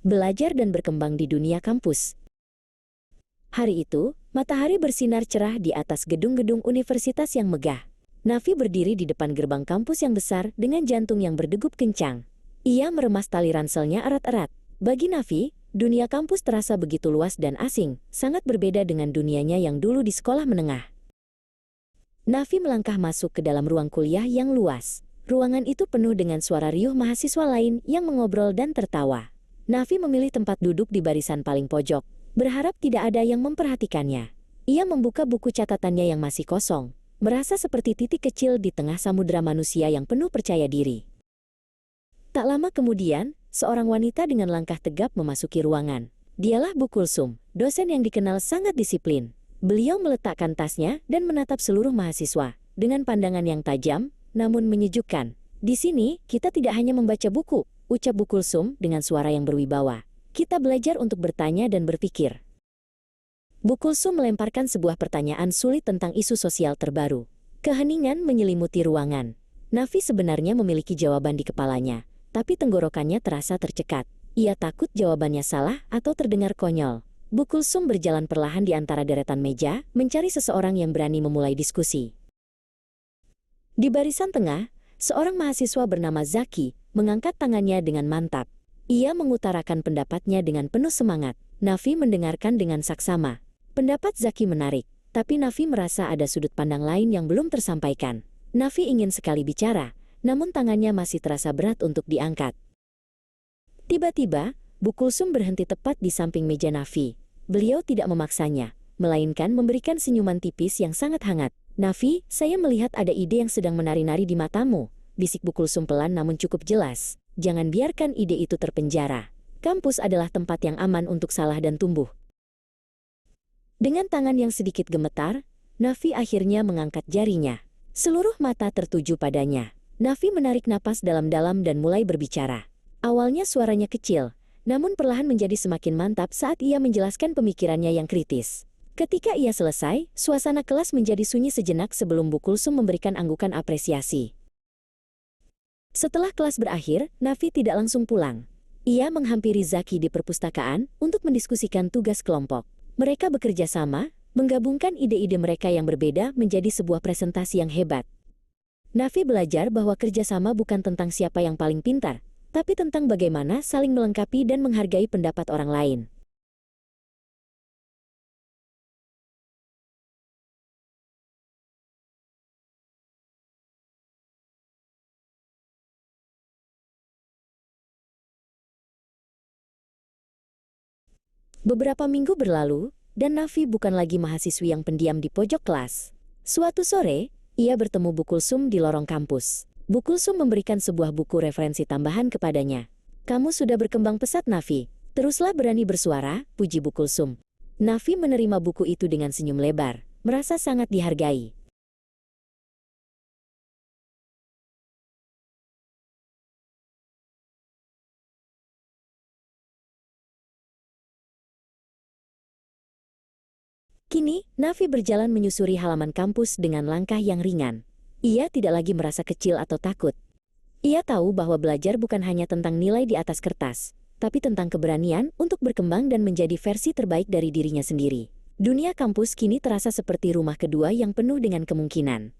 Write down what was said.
belajar dan berkembang di dunia kampus. Hari itu, matahari bersinar cerah di atas gedung-gedung universitas yang megah. Nafi berdiri di depan gerbang kampus yang besar dengan jantung yang berdegup kencang. Ia meremas tali ranselnya erat-erat. Bagi Nafi, dunia kampus terasa begitu luas dan asing, sangat berbeda dengan dunianya yang dulu di sekolah menengah. Nafi melangkah masuk ke dalam ruang kuliah yang luas. Ruangan itu penuh dengan suara riuh mahasiswa lain yang mengobrol dan tertawa. Nafi memilih tempat duduk di barisan paling pojok, berharap tidak ada yang memperhatikannya. Ia membuka buku catatannya yang masih kosong, merasa seperti titik kecil di tengah samudera manusia yang penuh percaya diri. Tak lama kemudian, seorang wanita dengan langkah tegap memasuki ruangan. Dialah Bu Kulsum, dosen yang dikenal sangat disiplin. Beliau meletakkan tasnya dan menatap seluruh mahasiswa dengan pandangan yang tajam, namun menyejukkan. Di sini, kita tidak hanya membaca buku, ucap Bu Kulsum dengan suara yang berwibawa. Kita belajar untuk bertanya dan berpikir. Bu Kulsum melemparkan sebuah pertanyaan sulit tentang isu sosial terbaru. Keheningan menyelimuti ruangan. Nafi sebenarnya memiliki jawaban di kepalanya, tapi tenggorokannya terasa tercekat. Ia takut jawabannya salah atau terdengar konyol. Bu Kulsum berjalan perlahan di antara deretan meja, mencari seseorang yang berani memulai diskusi. Di barisan tengah, seorang mahasiswa bernama Zaki mengangkat tangannya dengan mantap. Ia mengutarakan pendapatnya dengan penuh semangat. Nafi mendengarkan dengan saksama. Pendapat Zaki menarik, tapi Nafi merasa ada sudut pandang lain yang belum tersampaikan. Nafi ingin sekali bicara, namun tangannya masih terasa berat untuk diangkat. Tiba-tiba, Bu Kulsum berhenti tepat di samping meja Nafi. Beliau tidak memaksanya, melainkan memberikan senyuman tipis yang sangat hangat. Nafi, saya melihat ada ide yang sedang menari-nari di matamu, bisik Bu Kulsum pelan namun cukup jelas. Jangan biarkan ide itu terpenjara. Kampus adalah tempat yang aman untuk salah dan tumbuh. Dengan tangan yang sedikit gemetar, Nafi akhirnya mengangkat jarinya. Seluruh mata tertuju padanya. Nafi menarik napas dalam-dalam dan mulai berbicara. Awalnya suaranya kecil, namun perlahan menjadi semakin mantap saat ia menjelaskan pemikirannya yang kritis. Ketika ia selesai, suasana kelas menjadi sunyi sejenak sebelum Bu Kulsum memberikan anggukan apresiasi. Setelah kelas berakhir, Nafi tidak langsung pulang. Ia menghampiri Zaki di perpustakaan untuk mendiskusikan tugas kelompok. Mereka bekerja sama, menggabungkan ide-ide mereka yang berbeda menjadi sebuah presentasi yang hebat. Nafi belajar bahwa kerjasama bukan tentang siapa yang paling pintar, tapi tentang bagaimana saling melengkapi dan menghargai pendapat orang lain. Beberapa minggu berlalu, dan Nafi bukan lagi mahasiswi yang pendiam di pojok kelas. Suatu sore, ia bertemu Bu Kulsum di lorong kampus. Bu Kulsum memberikan sebuah buku referensi tambahan kepadanya. Kamu sudah berkembang pesat, Nafi. Teruslah berani bersuara, puji Bu Kulsum. Nafi menerima buku itu dengan senyum lebar, merasa sangat dihargai. Kini, Nafi berjalan menyusuri halaman kampus dengan langkah yang ringan. Ia tidak lagi merasa kecil atau takut. Ia tahu bahwa belajar bukan hanya tentang nilai di atas kertas, tapi tentang keberanian untuk berkembang dan menjadi versi terbaik dari dirinya sendiri. Dunia kampus kini terasa seperti rumah kedua yang penuh dengan kemungkinan.